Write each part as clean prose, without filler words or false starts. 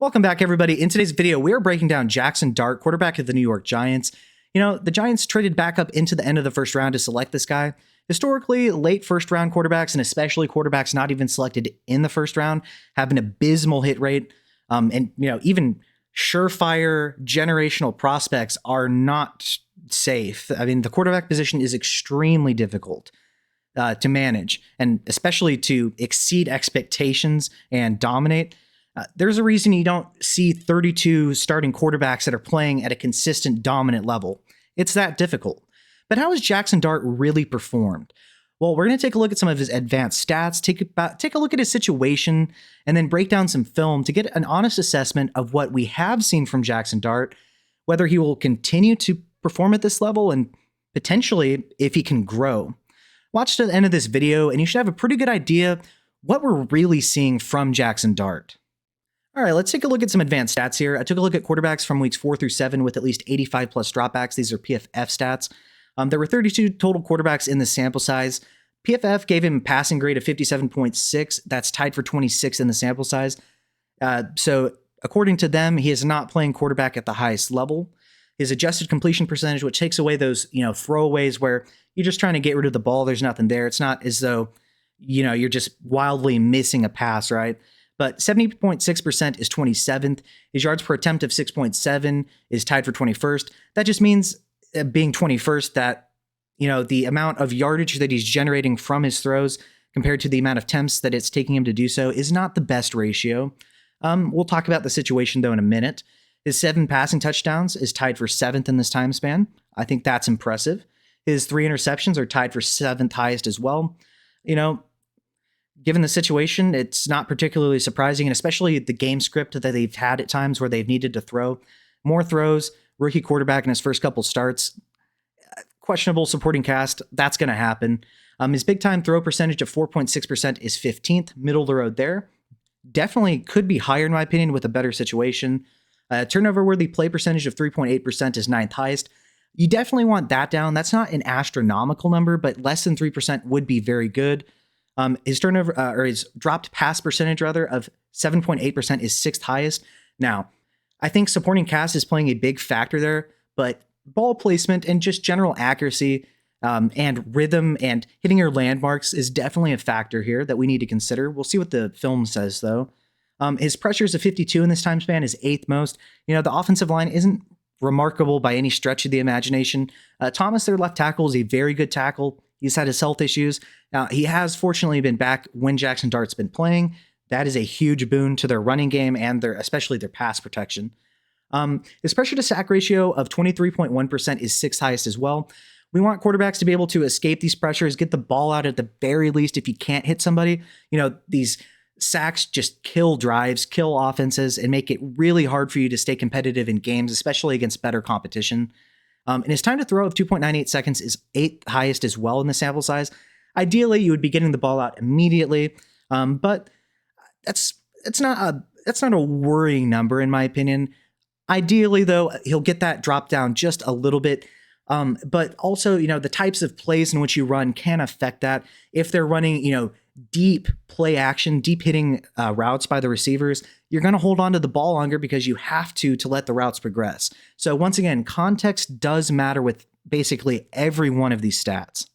Welcome back, everybody. In today's video, we're breaking down Jaxson Dart, quarterback of the New York Giants. You know, the Giants traded back up into the end of the first round to select this guy. Historically, late first round quarterbacks, and especially quarterbacks not even selected in the first round, have an abysmal hit rate. And, you know, even surefire generational prospects are not safe. I mean, the quarterback position is extremely difficult to manage, and especially to exceed expectations and dominate. There's a reason you don't see 32 starting quarterbacks that are playing at a consistent dominant level. It's that difficult. But how has Jaxson Dart really performed? Well, we're going to take a look at some of his advanced stats, take a look at his situation, and then break down some film to get an honest assessment of what we have seen from Jaxson Dart, whether he will continue to perform at this level, and potentially if he can grow. Watch to the end of this video, and you should have a pretty good idea what we're really seeing from Jaxson Dart. All right, let's take a look at some advanced stats here. I took a look at quarterbacks from weeks 4 through 7 with at least 85 plus dropbacks. These are PFF stats. There were 32 total quarterbacks in the sample size. PFF gave him a passing grade of 57.6. That's tied for 26 in the sample size. So according to them, he is not playing quarterback at the highest level. His adjusted completion percentage, which takes away those, throwaways where you're just trying to get rid of the ball. There's nothing there. It's not as though, you're just wildly missing a pass, right? But 70.6% is 27th. His yards per attempt of 6.7 is tied for 21st. That just means being 21st that, the amount of yardage that he's generating from his throws compared to the amount of attempts that it's taking him to do so is not the best ratio. We'll talk about the situation, though, in a minute. His 7 passing touchdowns is tied for 7th in this time span. I think that's impressive. His 3 interceptions are tied for 7th highest as well. Given the situation, it's not particularly surprising, and especially the game script that they've had at times where they've needed to throw more throws. Rookie quarterback in his first couple starts, questionable supporting cast, that's going to happen. His big time throw percentage of 4.6% is 15th, middle of the road there. Definitely could be higher in my opinion with a better situation. Turnover worthy play percentage of 3.8% is 9th highest. You definitely want that down. That's not an astronomical number, but less than 3% would be very good. His turnover or his dropped pass percentage rather of 7.8% is 6th highest. Now, I think supporting cast is playing a big factor there, but ball placement and just general accuracy and rhythm and hitting your landmarks is definitely a factor here that we need to consider. We'll see what the film says though. His pressures of 52 in this time span is 8th most. The offensive line isn't remarkable by any stretch of the imagination. Thomas, their left tackle, is a very good tackle. He's had his health issues. Now, he has fortunately been back when Jaxson Dart's been playing. That is a huge boon to their running game and especially their pass protection. His pressure to sack ratio of 23.1% is 6th highest as well. We want quarterbacks to be able to escape these pressures, get the ball out at the very least if you can't hit somebody. These sacks just kill drives, kill offenses, and make it really hard for you to stay competitive in games, especially against better competition. And his time to throw of 2.98 seconds is 8th highest as well in the sample size. Ideally, you would be getting the ball out immediately, but that's not a worrying number in my opinion. Ideally, though, he'll get that drop down just a little bit. But also, the types of plays in which you run can affect that. If they're running, deep play action, deep hitting routes by the receivers, you're going to hold on to the ball longer because you have to let the routes progress. So once again, context does matter with basically every one of these stats.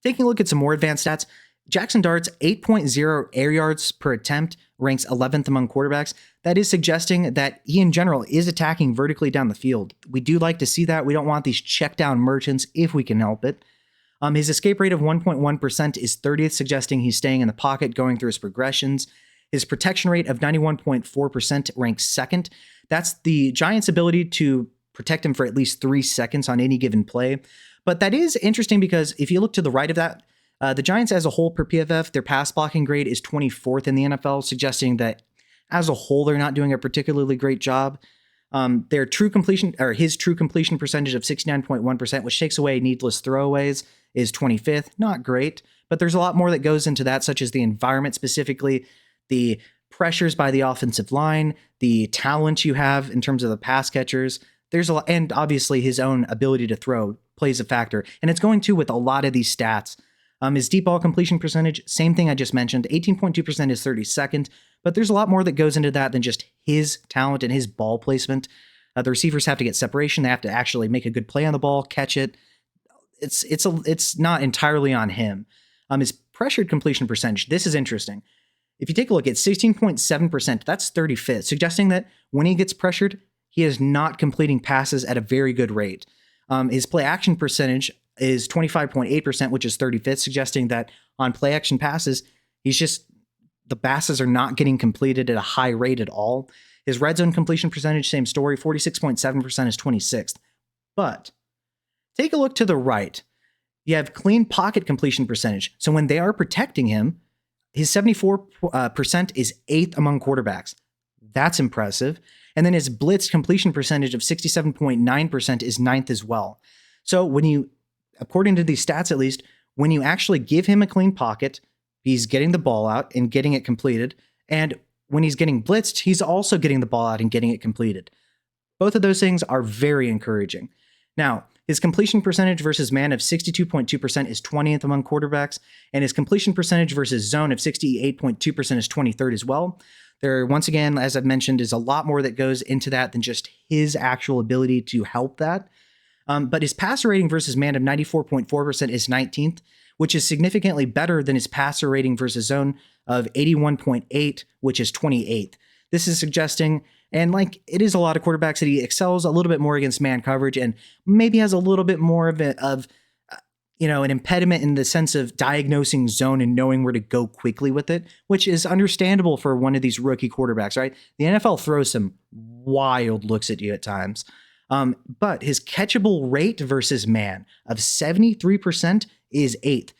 Taking a look at some more advanced stats, Jaxson Dart's 8.0 air yards per attempt ranks 11th among quarterbacks. That is suggesting that he in general is attacking vertically down the field. We do like to see that. We don't want these check down merchants if we can help it. His escape rate of 1.1% is 30th, suggesting he's staying in the pocket, going through his progressions. His protection rate of 91.4% ranks 2nd. That's the Giants' ability to protect him for at least 3 seconds on any given play. But that is interesting because if you look to the right of that, the Giants as a whole per PFF, their pass blocking grade is 24th in the NFL, suggesting that as a whole, they're not doing a particularly great job. Their true completion, or his true completion percentage of 69.1%, which takes away needless throwaways, is 25th. Not great, but there's a lot more that goes into that, such as the environment, specifically the pressures by the offensive line, the talent you have in terms of the pass catchers. There's a lot, and obviously his own ability to throw plays a factor, and it's going to with a lot of these stats. His deep ball completion percentage, same thing I just mentioned, 18.2% is 32nd, But there's a lot more that goes into that than just his talent and his ball placement. The receivers have to get separation. They have to actually make a good play on the ball, catch it. It's not entirely on him. His pressured completion percentage, this is interesting. If you take a look at 16.7%, that's 35th, suggesting that when he gets pressured, he is not completing passes at a very good rate. His play action percentage is 25.8%, which is 35th, suggesting that on play action passes, the passes are not getting completed at a high rate at all. His red zone completion percentage, same story, 46.7% is 26th. But take a look to the right. You have clean pocket completion percentage. So when they are protecting him, his 74% is 8th among quarterbacks. That's impressive. And then his blitz completion percentage of 67.9% is 9th as well. So when you, according to these stats at least, when you actually give him a clean pocket, he's getting the ball out and getting it completed. And when he's getting blitzed, he's also getting the ball out and getting it completed. Both of those things are very encouraging. Now, his completion percentage versus man of 62.2% is 20th among quarterbacks, and his completion percentage versus zone of 68.2% is 23rd as well. There, once again, as I've mentioned, is a lot more that goes into that than just his actual ability to help that. But his passer rating versus man of 94.4% is 19th, which is significantly better than his passer rating versus zone of 81.8, which is 28th. This is suggesting, and like it is a lot of quarterbacks, that he excels a little bit more against man coverage and maybe has a little bit more of an impediment in the sense of diagnosing zone and knowing where to go quickly with it, which is understandable for one of these rookie quarterbacks, right? The NFL throws some wild looks at you at times. But his catchable rate versus man of 73% is 8th.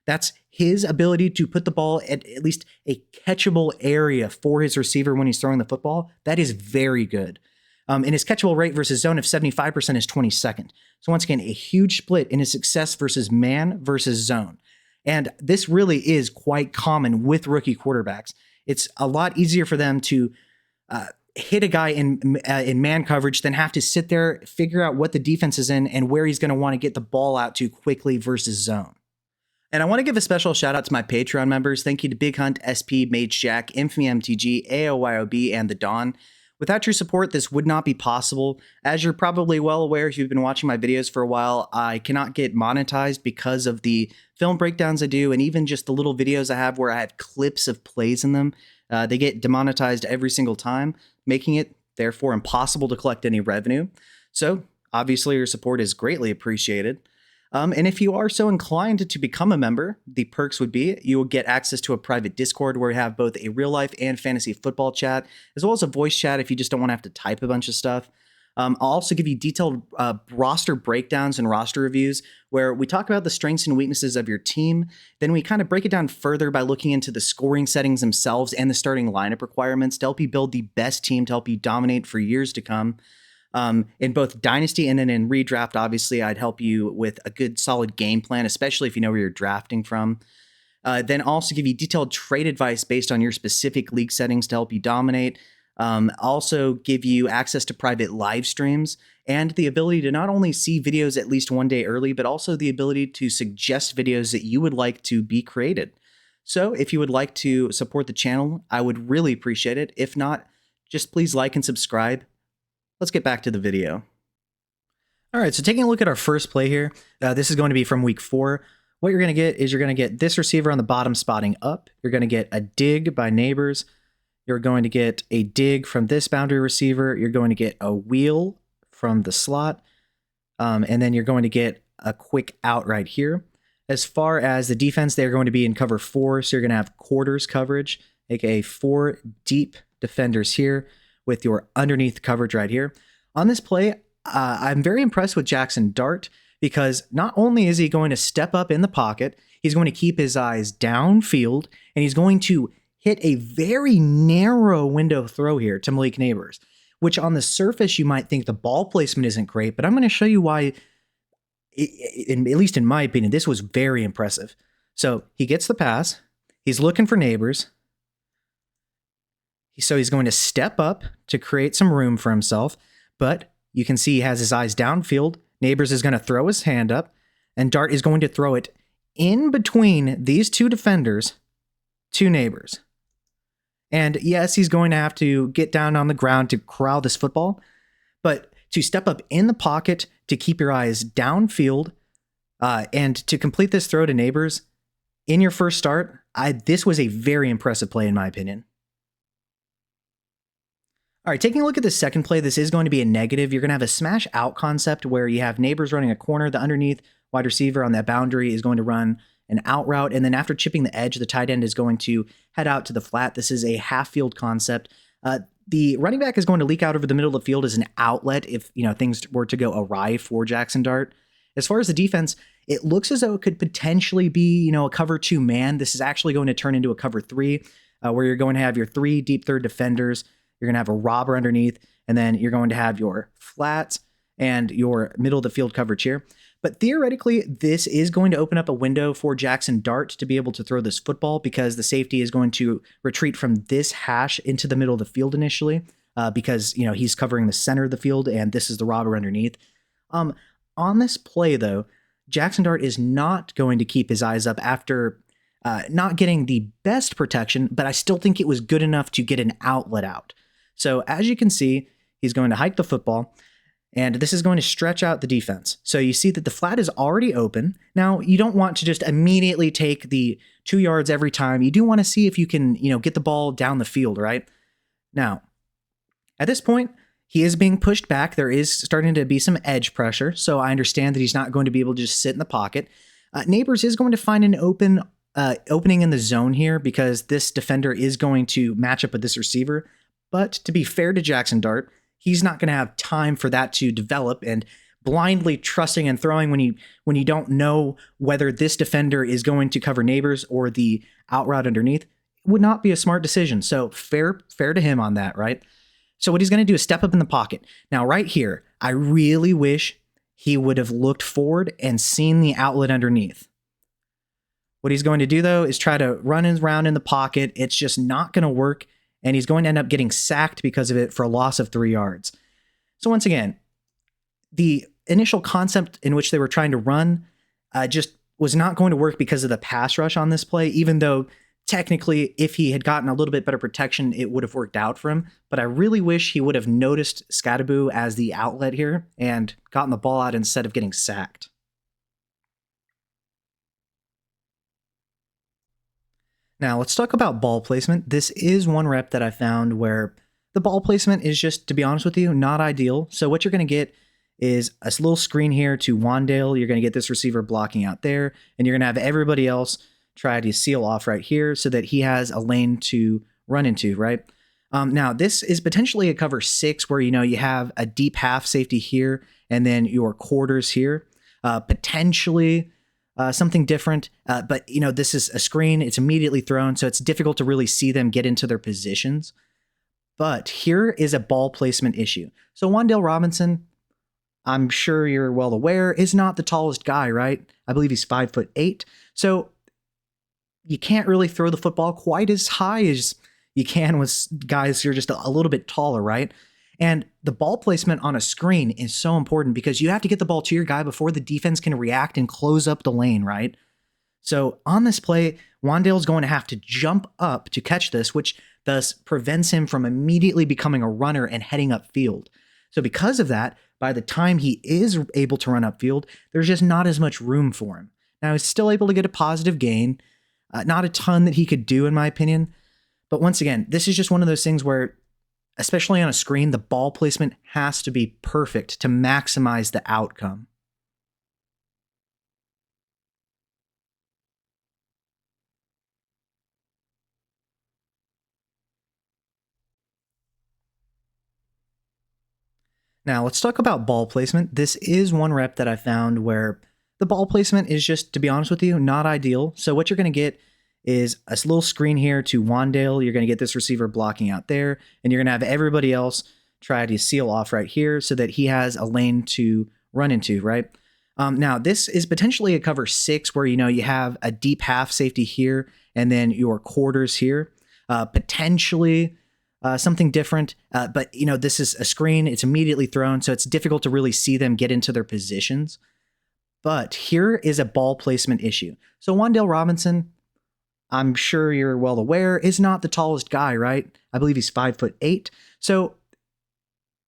That's his ability to put the ball at least a catchable area for his receiver when he's throwing the football. That is very good. And his catchable rate versus zone of 75% is 22nd. So once again, a huge split in his success versus man versus zone. And this really is quite common with rookie quarterbacks. It's a lot easier for them to hit a guy in man coverage than have to sit there, figure out what the defense is in and where he's going to want to get the ball out to quickly versus zone. And I want to give a special shout out to my Patreon members. Thank you to Big Hunt, SP, Mage Jack, Infamy MTG, AOYOB, and The Dawn. Without your support, this would not be possible. As you're probably well aware, if you've been watching my videos for a while, I cannot get monetized because of the film breakdowns I do, and even just the little videos I have where I have clips of plays in them. They get demonetized every single time, making it, therefore, impossible to collect any revenue. So, obviously, your support is greatly appreciated. And if you are so inclined to become a member, the perks would be you will get access to a private Discord where we have both a real life and fantasy football chat, as well as a voice chat if you just don't want to have to type a bunch of stuff. I'll also give you detailed roster breakdowns and roster reviews where we talk about the strengths and weaknesses of your team. Then we kind of break it down further by looking into the scoring settings themselves and the starting lineup requirements to help you build the best team to help you dominate for years to come. In both Dynasty and then in Redraft, obviously, I'd help you with a good solid game plan, especially if you know where you're drafting from. Then also give you detailed trade advice based on your specific league settings to help you dominate. Also give you access to private live streams and the ability to not only see videos at least one day early, but also the ability to suggest videos that you would like to be created. So if you would like to support the channel, I would really appreciate it. If not, just please like and subscribe. Let's get back to the video. All right, so taking a look at our first play here, this is going to be from week 4. What you're going to get is you're going to get this receiver on the bottom spotting up. You're going to get a dig by Neighbors. You're going to get a dig from this boundary receiver. You're going to get a wheel from the slot. And then you're going to get a quick out right here. As far as the defense, they're going to be in cover 4. So you're going to have quarters coverage, aka 4 deep defenders here, with your underneath coverage right here. On this play, I'm very impressed with Jaxson Dart because not only is he going to step up in the pocket, he's going to keep his eyes downfield, and he's going to hit a very narrow window throw here to Malik Neighbors, which on the surface you might think the ball placement isn't great, but I'm going to show you why, at least in my opinion, this was very impressive. So he gets the pass, he's looking for Neighbors, so he's going to step up to create some room for himself, but you can see he has his eyes downfield. Neighbors is going to throw his hand up, and Dart is going to throw it in between these two defenders to Neighbors. And yes, he's going to have to get down on the ground to corral this football, but to step up in the pocket, to keep your eyes downfield, and to complete this throw to Neighbors in your first start, this was a very impressive play in my opinion. All right, taking a look at the second play, this is going to be a negative. You're going to have a smash out concept where you have Neighbors running a corner. The underneath wide receiver on that boundary is going to run an out route. And then after chipping the edge, the tight end is going to head out to the flat. This is a half field concept. The running back is going to leak out over the middle of the field as an outlet if things were to go awry for Jaxson Dart. As far as the defense, it looks as though it could potentially be a cover 2 man. This is actually going to turn into a cover 3 where you're going to have your 3 deep third defenders. You're going to have a robber underneath, and then you're going to have your flats and your middle of the field coverage here. But theoretically, this is going to open up a window for Jaxson Dart to be able to throw this football because the safety is going to retreat from this hash into the middle of the field initially because, he's covering the center of the field and this is the robber underneath. On this play, though, Jaxson Dart is not going to keep his eyes up after not getting the best protection, but I still think it was good enough to get an outlet out. So as you can see, he's going to hike the football, and this is going to stretch out the defense. So you see that the flat is already open. Now, you don't want to just immediately take the 2 yards every time. You do want to see if you can, get the ball down the field, right? Now, at this point, he is being pushed back. There is starting to be some edge pressure, so I understand that he's not going to be able to just sit in the pocket. Neighbors is going to find an opening in the zone here because this defender is going to match up with this receiver. But to be fair to Jaxson Dart, he's not going to have time for that to develop, and blindly trusting and throwing when you don't know whether this defender is going to cover Neighbors or the out route underneath would not be a smart decision. So fair to him on that, right? So what he's going to do is step up in the pocket. Now right here, I really wish he would have looked forward and seen the outlet underneath. What he's going to do though is try to run around in the pocket. It's just not going to work. And he's going to end up getting sacked because of it for a loss of 3 yards. So once again, the initial concept in which they were trying to run just was not going to work because of the pass rush on this play, even though technically if he had gotten a little bit better protection, it would have worked out for him. But I really wish he would have noticed Scadaboo as the outlet here and gotten the ball out instead of getting sacked. Now, let's talk about ball placement. This is one rep that I found where the ball placement is just, to be honest with you, not ideal. So what you're going to get is a little screen here to Wandale. You're going to get this receiver blocking out there, and you're going to have everybody else try to seal off right here so that he has a lane to run into, right? Now, this is potentially a cover 6 where, you have a deep half safety here and then your quarters here. Potentially something different, but this is a screen. It's immediately thrown, so it's difficult to really see them get into their positions. But here is a ball placement issue. So Wan'Dale Robinson, I'm sure you're well aware, is not the tallest guy, right? I believe he's 5'8". So you can't really throw the football quite as high as you can with guys who are just a little bit taller, right? And the ball placement on a screen is so important because you have to get the ball to your guy before the defense can react and close up the lane, right? So on this play, Wandale's going to have to jump up to catch this, which thus prevents him from immediately becoming a runner and heading upfield. So because of that, by the time he is able to run upfield, there's just not as much room for him. Now, he's still able to get a positive gain. Not a ton that he could do, in my opinion. But once again, this is just one of those things where, especially on a screen, the ball placement has to be perfect to maximize the outcome. Now, let's talk about ball placement. This is one rep that I found where the ball placement is just, to be honest with you, not ideal. So what you're going to get is a little screen here to Wandale. You're going to get this receiver blocking out there, and you're going to have everybody else try to seal off right here so that he has a lane to run into, right? Now, this is potentially a cover 6 where, you have a deep half safety here and then your quarters here. Potentially something different, but, this is a screen. It's immediately thrown, so it's difficult to really see them get into their positions. But here is a ball placement issue. So Wan'Dale Robinson, I'm sure you're well aware, is not the tallest guy, right? I believe he's 5'8". So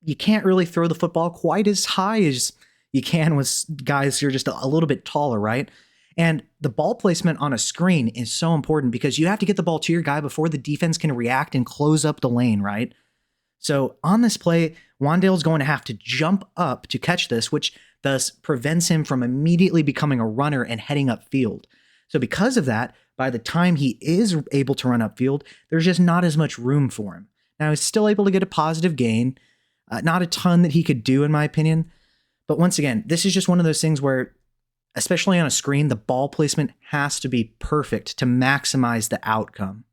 you can't really throw the football quite as high as you can with guys who are just a little bit taller, right? And the ball placement on a screen is so important because you have to get the ball to your guy before the defense can react and close up the lane, right? So on this play, Wandale's going to have to jump up to catch this, which thus prevents him from immediately becoming a runner and heading upfield. So because of that, by the time he is able to run upfield, there's just not as much room for him. Now he's still able to get a positive gain, not a ton that he could do in my opinion. But once again, this is just one of those things where, especially on a screen, the ball placement has to be perfect to maximize the outcome.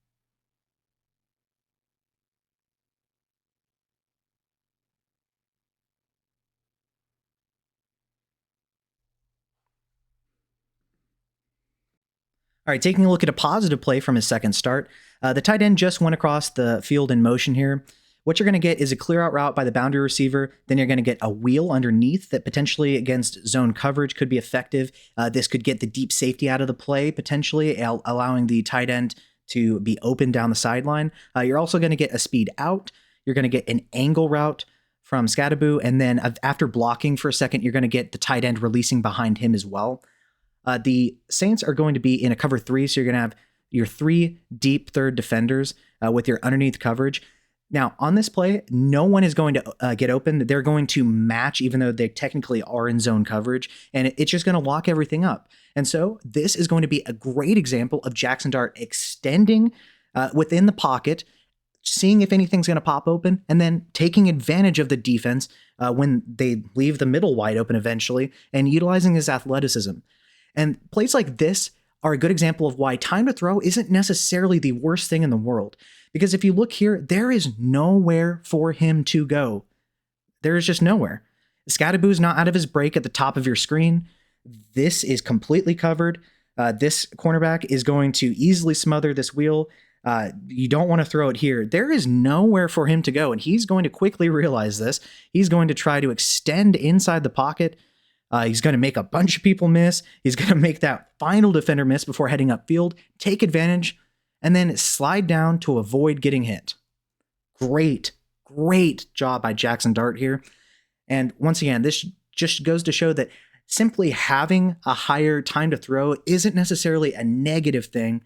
All right, taking a look at a positive play from his second start, the tight end just went across the field in motion here. What you're going to get is a clear out route by the boundary receiver. Then you're going to get a wheel underneath that potentially against zone coverage could be effective. This could get the deep safety out of the play, potentially allowing the tight end to be open down the sideline. You're also going to get a speed out. You're going to get an angle route from Scadaboo. And then after blocking for a second, you're going to get the tight end releasing behind him as well. The Saints are going to be in a cover 3, so you're going to have your 3 deep third defenders with your underneath coverage. Now, on this play, no one is going to get open. They're going to match, even though they technically are in zone coverage, and it's just going to lock everything up. And so this is going to be a great example of Jaxson Dart extending within the pocket, seeing if anything's going to pop open, and then taking advantage of the defense when they leave the middle wide open eventually, and utilizing his athleticism. And plays like this are a good example of why time to throw isn't necessarily the worst thing in the world. Because if you look here, there is nowhere for him to go. There is just nowhere. Scadaboo's not out of his break at the top of your screen. This is completely covered. This cornerback is going to easily smother this wheel. You don't want to throw it here. There is nowhere for him to go, and he's going to quickly realize this. He's going to try to extend inside the pocket. He's going to make a bunch of people miss. He's going to make that final defender miss before heading upfield, take advantage, and then slide down to avoid getting hit. Great job by Jaxson Dart here. And once again, this just goes to show that simply having a higher time to throw isn't necessarily a negative thing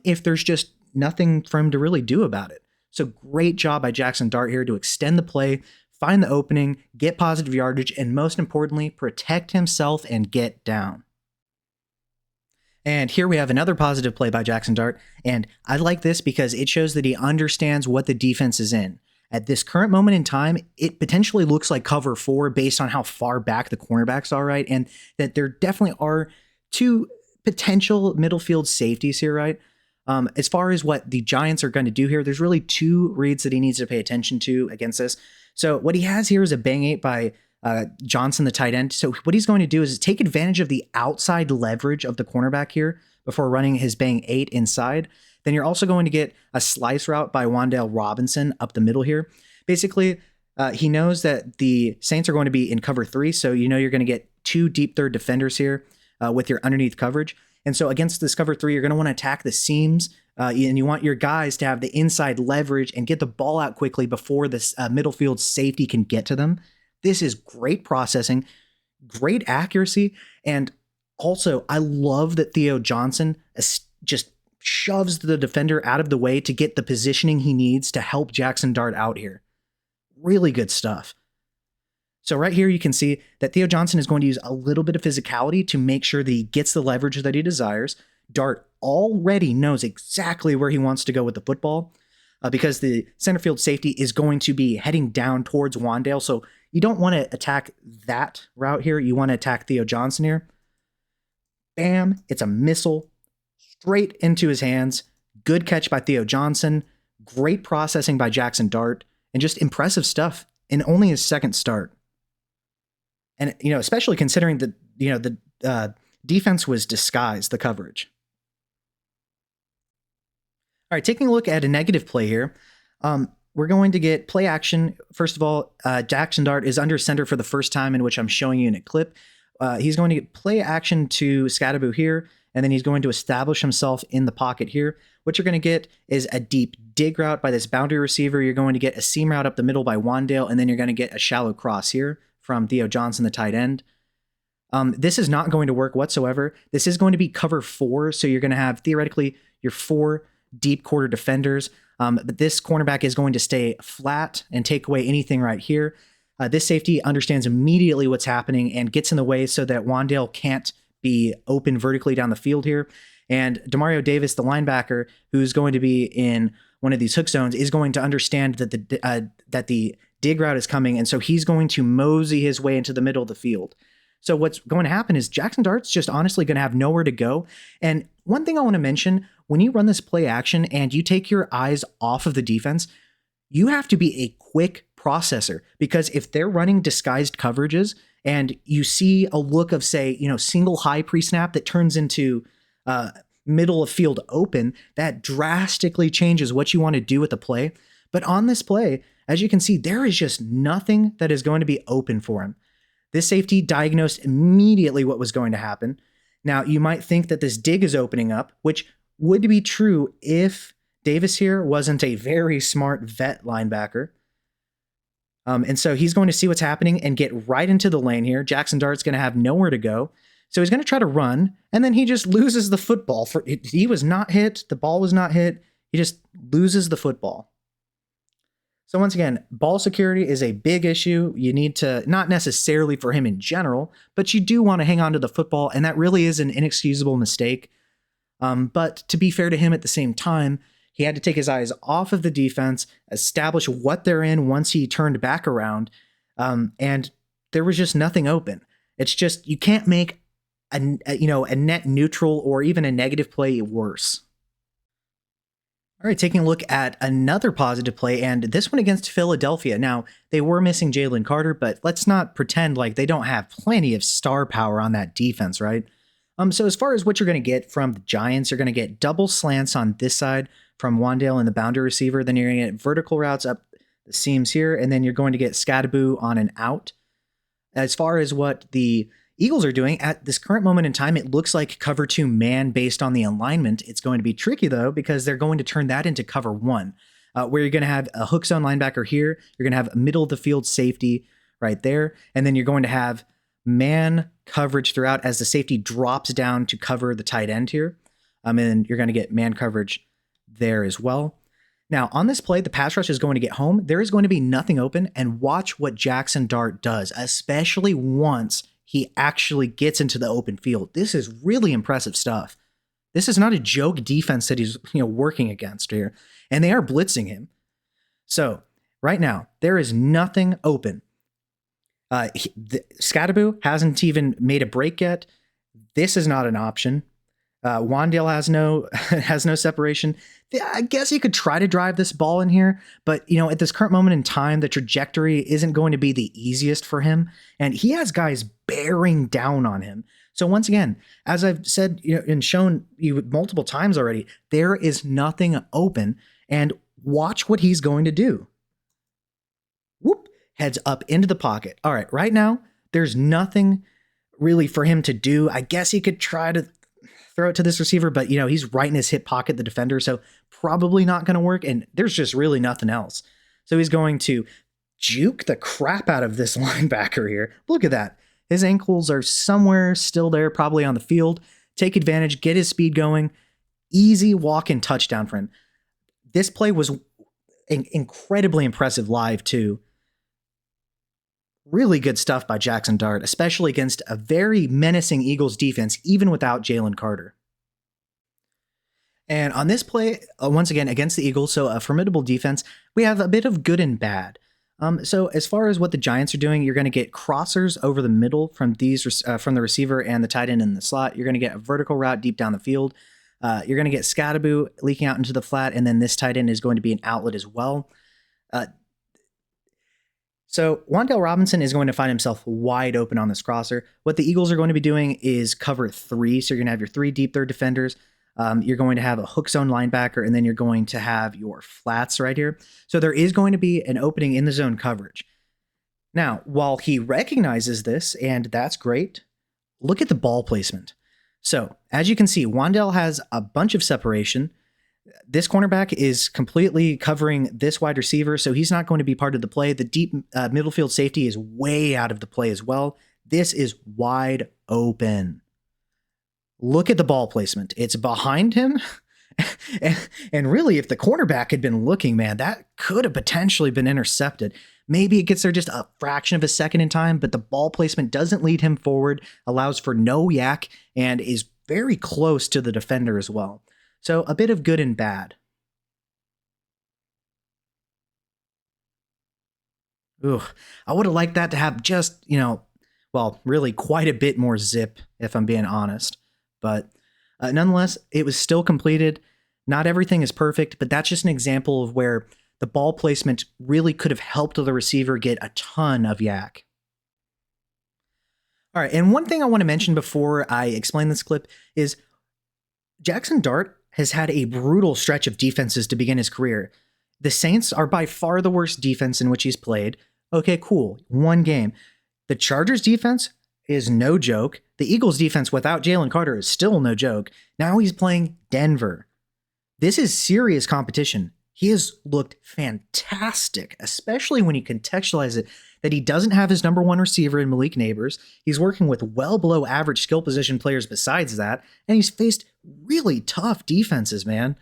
if there's just nothing for him to really do about it. So great job by Jaxson Dart here to extend the play, find the opening, get positive yardage, and most importantly, protect himself and get down. And here we have another positive play by Jaxson Dart, and I like this because it shows that he understands what the defense is in. At this current moment in time, it potentially looks like cover 4 based on how far back the cornerbacks are, right? And that there definitely are 2 potential middle field safeties here, right? As far as what the Giants are going to do here, there's really 2 reads that he needs to pay attention to against this. So what he has here is a bang 8 by Johnson, the tight end. So what he's going to do is take advantage of the outside leverage of the cornerback here before running his bang 8 inside. Then you're also going to get a slice route by Wan'Dale Robinson up the middle here. Basically, he knows that the Saints are going to be in cover 3, so you know you're going to get 2 deep third defenders here with your underneath coverage. And so against this cover 3, you're going to want to attack the seams, and you want your guys to have the inside leverage and get the ball out quickly before this middle field safety can get to them. This is great processing, great accuracy, and also I love that Theo Johnson just shoves the defender out of the way to get the positioning he needs to help Jaxson Dart out here. Really good stuff. So right here you can see that Theo Johnson is going to use a little bit of physicality to make sure that he gets the leverage that he desires. Dart already knows exactly where he wants to go with the football because the center field safety is going to be heading down towards Wan'Dale. So you don't want to attack that route here. You want to attack Theo Johnson here. Bam, it's a missile straight into his hands. Good catch by Theo Johnson. Great processing by Jaxson Dart, and just impressive stuff in only his second start. And, you know, especially considering that, you know, the defense was disguised, the coverage. All right, taking a look at a negative play here. We're going to get play action. First of all, Jaxson Dart is under center for the first time, in which I'm showing you in a clip. He's going to get play action to Scadaboo here, and then he's going to establish himself in the pocket here. What you're going to get is a deep dig route by this boundary receiver. You're going to get a seam route up the middle by Wandale, and then you're going to get a shallow cross here from Theo Johnson, the tight end. This is not going to work whatsoever. This is going to be cover 4, so you're going to have, theoretically, your 4 deep quarter defenders, but this cornerback is going to stay flat and take away anything right here. This safety understands immediately what's happening and gets in the way so that Wandale can't be open vertically down the field here. And Demario Davis, the linebacker, who's going to be in one of these hook zones, is going to understand that the dig route is coming, and so he's going to mosey his way into the middle of the field. So what's going to happen is Jaxson Dart's just honestly going to have nowhere to go. And one thing I want to mention, when you run this play action and you take your eyes off of the defense, you have to be a quick processor, because if they're running disguised coverages and you see a look of, say, single high pre-snap that turns into middle of field open, that drastically changes what you want to do with the play. But on this play, as you can see, there is just nothing that is going to be open for him. This safety diagnosed immediately what was going to happen. Now, you might think that this dig is opening up, which would be true if Davis here wasn't a very smart vet linebacker. And so he's going to see what's happening and get right into the lane here. Jaxson Dart's going to have nowhere to go. So he's going to try to run, and then he just loses the football. He was not hit. The ball was not hit. He just loses the football. So once again, ball security is a big issue. You need to, not necessarily for him in general, but you do want to hang on to the football, and that really is an inexcusable mistake. But to be fair to him at the same time, he had to take his eyes off of the defense, establish what they're in once he turned back around, and there was just nothing open. It's just, you can't make a net neutral or even a negative play worse. All right, taking a look at another positive play, and this one against Philadelphia. Now, they were missing Jalen Carter, but let's not pretend like they don't have plenty of star power on that defense, right? So as far as what you're going to get from the Giants, you're going to get double slants on this side from Wandale and the boundary receiver. Then you're going to get vertical routes up the seams here, and then you're going to get Scadaboo on an out. As far as what the Eagles are doing at this current moment in time, it looks like cover 2 man based on the alignment. It's going to be tricky, though, because they're going to turn that into cover 1, where you're going to have a hook zone linebacker here. You're going to have a middle of the field safety right there. And then you're going to have man coverage throughout as the safety drops down to cover the tight end here. And you're going to get man coverage there as well. Now, on this play, the pass rush is going to get home. There is going to be nothing open. And watch what Jaxson Dart does, especially once he actually gets into the open field. This is really impressive stuff. This is not a joke defense that he's working against here, and they are blitzing him. So right now, there is nothing open. Scadaboo hasn't even made a break yet. This is not an option. Wandale has no separation. I guess you could try to drive this ball in here, but at this current moment in time, the trajectory isn't going to be the easiest for him, and he has guys bearing down on him. So once again, as I've said and shown you multiple times already, there is nothing open, and watch what he's going to do. Whoop, heads up into the pocket. All right, right now, there's nothing really for him to do. I guess he could try to throw it to this receiver, but he's right in his hip pocket, the defender, so probably not going to work, and there's just really nothing else. So he's going to juke the crap out of this linebacker here. Look at that. His ankles are somewhere still there, probably on the field. Take advantage, get his speed going. Easy walk-in touchdown for him. This play was incredibly impressive live, too. Really good stuff by Jaxson Dart, especially against a very menacing Eagles defense, even without Jalen Carter. And on this play, once again, against the Eagles, so a formidable defense, we have a bit of good and bad. So as far as what the Giants are doing, you're going to get crossers over the middle from from the receiver and the tight end in the slot. You're going to get a vertical route deep down the field. You're going to get Scadaboo leaking out into the flat, and then this tight end is going to be an outlet as well. So Wandale Robinson is going to find himself wide open on this crosser. What the Eagles are going to be doing is cover 3. So you're going to have your 3 deep third defenders. You're going to have a hook zone linebacker, and then you're going to have your flats right here. So there is going to be an opening in the zone coverage. Now, while he recognizes this, and that's great, look at the ball placement. So, as you can see, Wandale has a bunch of separation. This cornerback is completely covering this wide receiver, so he's not going to be part of the play. The deep middle field safety is way out of the play as well. This is wide open. Look at the ball placement. It's behind him. and really, if the cornerback had been looking, man, that could have potentially been intercepted. Maybe it gets there just a fraction of a second in time, but the ball placement doesn't lead him forward, allows for no yak, and is very close to the defender as well. So a bit of good and bad. Ooh, I would have liked that to have just, well, really quite a bit more zip, if I'm being honest. But nonetheless, it was still completed. Not everything is perfect, but that's just an example of where the ball placement really could have helped the receiver get a ton of yak. All right, and one thing I want to mention before I explain this clip is Jaxson Dart has had a brutal stretch of defenses to begin his career. The Saints are by far the worst defense in which he's played. Okay, cool, one game. The Chargers defense is no joke. The Eagles defense without Jalen Carter is still no joke. Now he's playing Denver. This is serious competition. He has looked fantastic, especially when you contextualize it that he doesn't have his number one receiver in Malik Neighbors. He's working with well below average skill position players besides that, and he's faced really tough defenses, man.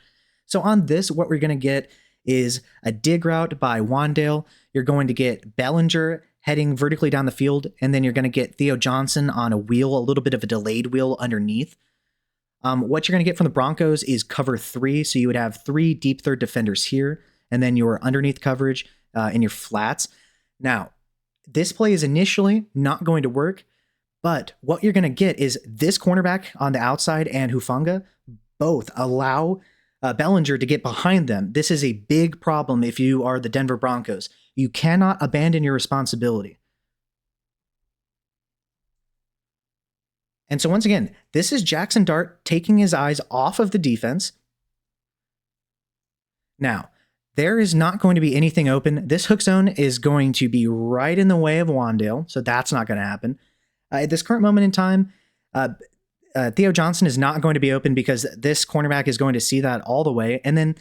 So on this, what we're going to get is a dig route by Wandale. You're going to get Bellinger heading vertically down the field, and then you're going to get Theo Johnson on a wheel, a little bit of a delayed wheel underneath. What you're going to get from the Broncos is cover 3, so you would have 3 deep third defenders here, and then your underneath coverage in your flats. Now, this play is initially not going to work, but what you're going to get is this cornerback on the outside and Hufanga both allow Bellinger to get behind them. This is a big problem if you are the Denver Broncos. You cannot abandon your responsibility. And so once again, this is Jaxson Dart taking his eyes off of the defense. Now, there is not going to be anything open. This hook zone is going to be right in the way of Wandale, so that's not going to happen. At this current moment in time, Theo Johnson is not going to be open because this cornerback is going to see that all the way. And then,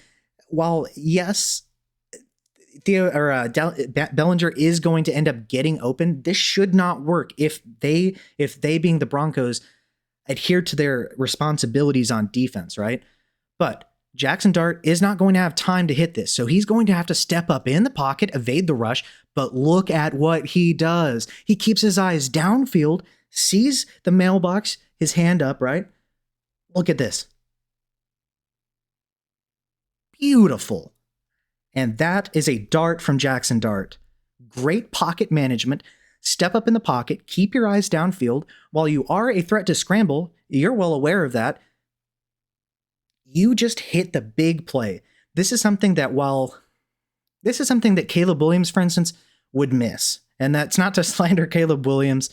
while yes, Bellinger is going to end up getting open, this should not work if they being the Broncos adhere to their responsibilities on defense, right? But Jaxson Dart is not going to have time to hit this, so he's going to have to step up in the pocket, evade the rush. But look at what he does. He keeps his eyes downfield, sees the mailbox, his hand up, right? Look at this. Beautiful. And that is a dart from Jaxson Dart. Great pocket management. Step up in the pocket, keep your eyes downfield. While you are a threat to scramble, you're well aware of that. You just hit the big play. This is something that Caleb Williams, for instance, would miss. And that's not to slander Caleb Williams.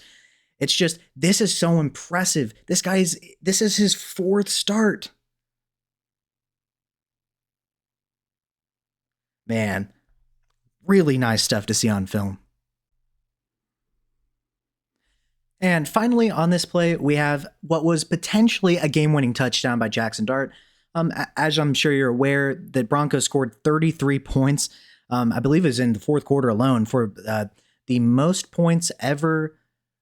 It's just, this is so impressive. This is his 4th start. Man, really nice stuff to see on film. And finally, on this play, we have what was potentially a game-winning touchdown by Jaxson Dart. As I'm sure you're aware, the Broncos scored 33 points. I believe it was in the 4th quarter alone for the most points ever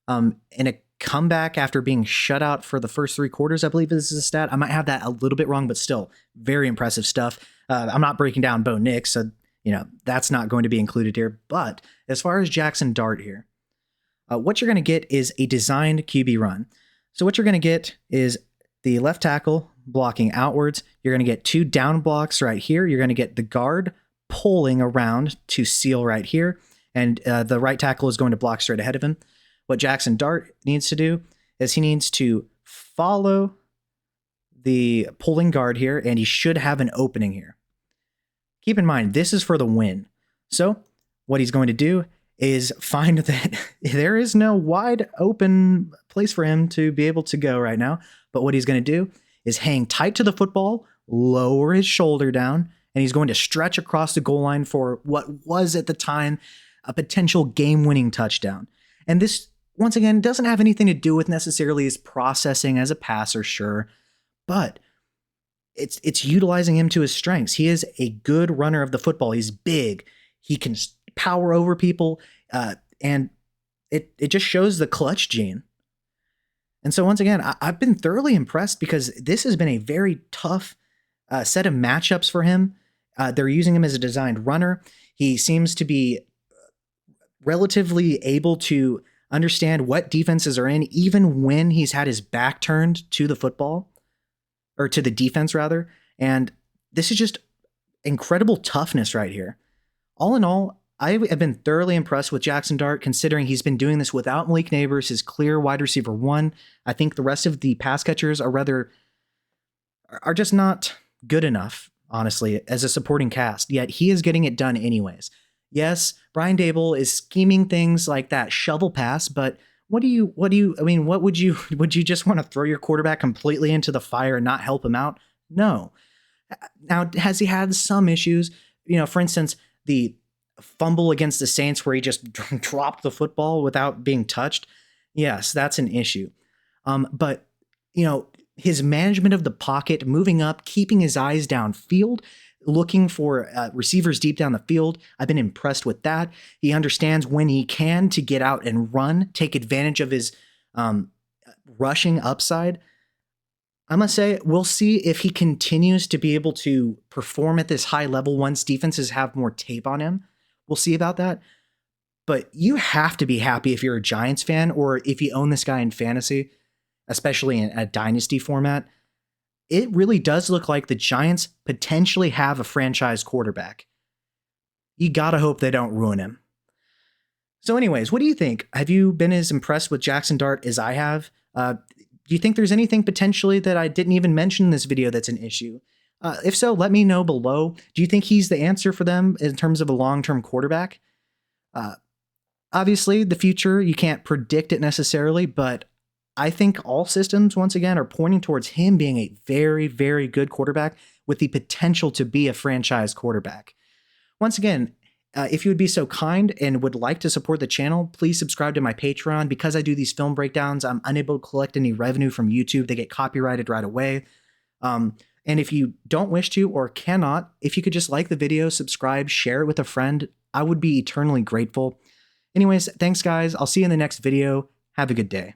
in a comeback after being shut out for the first 3 quarters. I believe this is a stat. I might have that a little bit wrong, but still very impressive stuff. I'm not breaking down Bo Nix, so that's not going to be included here. But as far as Jaxson Dart here, what you're going to get is a designed QB run. So what you're going to get is the left tackle blocking outwards. You're going to get 2 down blocks right here. You're going to get the guard pulling around to seal right here. And the right tackle is going to block straight ahead of him. What Jaxson Dart needs to do is he needs to follow the pulling guard here, and he should have an opening here. Keep in mind, this is for the win. So what he's going to do is find that there is no wide open place for him to be able to go right now. But what he's going to do is hang tight to the football, lower his shoulder down, and he's going to stretch across the goal line for what was at the time a potential game-winning touchdown. And this Once again, it doesn't have anything to do with necessarily his processing as a passer, sure, but it's utilizing him to his strengths. He is a good runner of the football. He's big. He can power over people, and it just shows the clutch gene. And so once again, I've been thoroughly impressed because this has been a very tough set of matchups for him. They're using him as a designed runner. He seems to be relatively able to understand what defenses are in, even when he's had his back turned to the football, or to the defense rather. And this is just incredible toughness right here. All in all, I have been thoroughly impressed with Jaxson Dart, considering he's been doing this without Malik Neighbors, his clear wide receiver one. I think the rest of the pass catchers are just not good enough, honestly, as a supporting cast, yet he is getting it done anyways. Yes, Brian Dable is scheming things like that shovel pass, but would you just want to throw your quarterback completely into the fire and not help him out? No. Now, has he had some issues? For instance, the fumble against the Saints where he just dropped the football without being touched. Yes, that's an issue. But his management of the pocket, moving up, keeping his eyes downfield, looking for receivers deep down the field. I've been impressed with that. He understands when he can to get out and run, take advantage of his rushing upside. I must say, we'll see if he continues to be able to perform at this high level once defenses have more tape on him. We'll see about that. But you have to be happy if you're a Giants fan, or if you own this guy in fantasy, especially in a dynasty format. It really does look like the Giants potentially have a franchise quarterback. You gotta hope they don't ruin him. So anyways, what do you think? Have you been as impressed with Jaxson Dart as I have? Do you think there's anything potentially that I didn't even mention in this video that's an issue? If so, let me know below. Do you think he's the answer for them in terms of a long-term quarterback? Obviously, the future, you can't predict it necessarily, but I think all systems, once again, are pointing towards him being a very, very good quarterback with the potential to be a franchise quarterback. Once again, if you would be so kind and would like to support the channel, please subscribe to my Patreon. Because I do these film breakdowns, I'm unable to collect any revenue from YouTube. They get copyrighted right away. And if you don't wish to or cannot, if you could just like the video, subscribe, share it with a friend, I would be eternally grateful. Anyways, thanks guys. I'll see you in the next video. Have a good day.